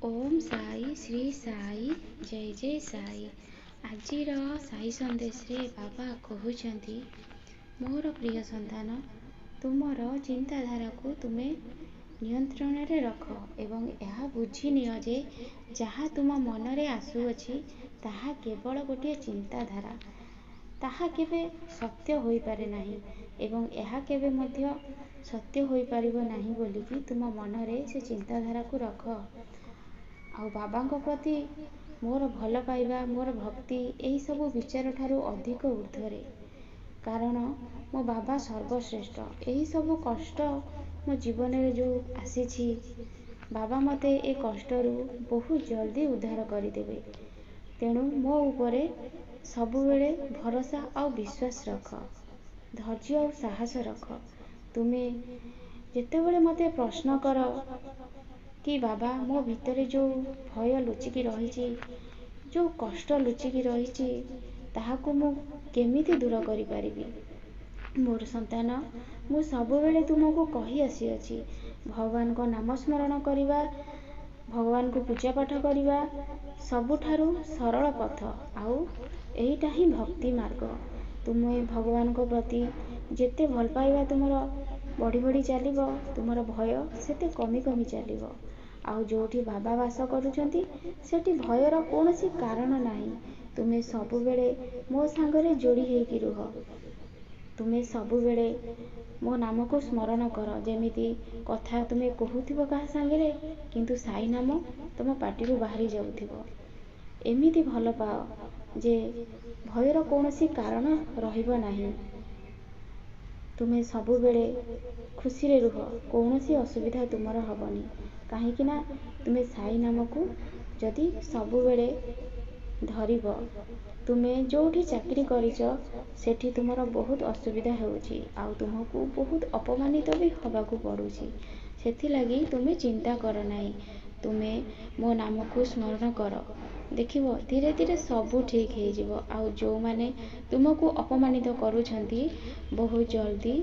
ओम साई श्री साई जय जय साई। आजिर साई संदेश रे बाबा कहउछंती मोर प्रिय संतान तुमर चिंताधारा को तुमे नियंत्रण रे रख एवं यह बुझी नियो जे जहाँ तुम मन रे आसुअछि ताहा केवल गोटे चिंताधारा, ताहा केबे सत्य होई पारे नाही एवं यह केबे मध्य सत्य होई पारिबो नाही बोलिकी तुम मन रे से चिंताधारा को रख। आउ बाबांको प्रति मोर भल पाइबा मोर भक्ति यही सबु विचार ठारू अधिक ऊर्ध्वरे, कारण मो बाबा सर्वश्रेष्ठ। यही सबु कष्ट मो जीवन रे जो आसीछि बाबा मते ए कष्टरू बहुत जल्दी उद्धार करिदेबे। तेणु मो उपरे सबु बेले भरोसा आउ विश्वास रख, धैर्य आउ साहस रख। तुमे जेतेबेले मते प्रश्न कर कि बाबा मो भितरे जो भय लुचिकी रहिछि, जो कष्ट लुचिकी रहिछि ताहाकु मु केमिति दूर करि पारिबि, मोर संतान मु सबु बेले तुमको कहि आसी अछि भगवान को नाम स्मरण करिबा, भगवान को पूजा पाठ करिबा सबुठारु सरल पथ आउ एहिटा ही भक्ति मार्ग। तुमे भगवान को प्रति जेते भल पाइबा तुमर बढ़ी बढ़ी चलिबो, तुमर भय सेते कमी कमी चलिबो। आउ जोठी बाबा वास करूछंती सेठी भयर कोनोसी कारण नाही। तुमे सबु बेले मो सांगरे जोड़ी हेकी रुह, तुमे सबु बेले मो नाम को स्मरण कर जेमिति कथा तुमे कहूथिबो कहा सांगरे किंतु साई नाम तुम पाटिरू बाहरी जाउथिबो। एमिति भल पाओ जे भयर कोनोसी कारण रहिबो नाही। तुमे सबु बेले खुशी रे रुह, कोनोसी असुविधा तुमर हबनी, काहेकि ना तुमे साई नाम को जदि सबु बेले धरिबो। तुमे जोठी चाकरी करिछ सेठी तुमर बहुत असुविधा हेउछि आउ तुमको बहुत अपमानित भी हबाकू पड़ुछि, सेथि लागि तुमे चिंता कर नाही। तुमे मो नाम को स्मरण कर, देखिबो धीरे धीरे सबु ठीक हे जिवो। आउ जो माने तुमको अपमानित करूछंती बहुत जल्दी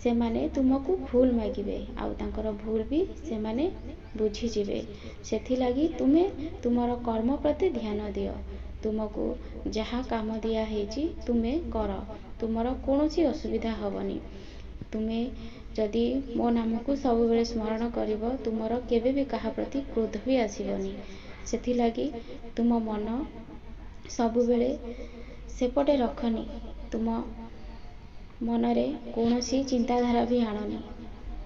से माने तुमको भूल मागिबे आउ तांकर भूल भी से माने बुझी जिवे। सेथि लागि तुमे तुमर कर्म प्रति ध्यान दियो, तुमको जहा काम दिया हेछि तुमे कर, तुमर कोनोसी असुविधा हबनी। तुमे जदि मो नाम को सबु बेले स्मरण करिवो तुमर केबे भी कहा प्रति क्रोध भी आसीबनी। सेथि लागि तुम मन सबु बेले सेपटे रखनी, तुम मनरे कोनोसी चिंताधारा भी आणनी।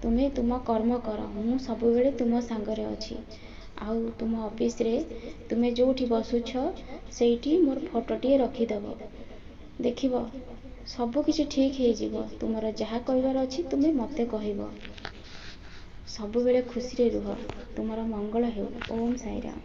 तुमे तुम कर्म कर, मु सबु बेले तुम सांगरे अछि। आउ तुम ऑफिस रे तुमे जोठी बसुछ सेठी मोर फोटोटी रखी दबो, देखिबो सबु किछि ठीक हे जिवो। तुमर जहा कहबार अछि तुमे मते कहिबो। सबु बेले खुशी रे रुह, तुमर मंगल हेउ। ओम साई राम।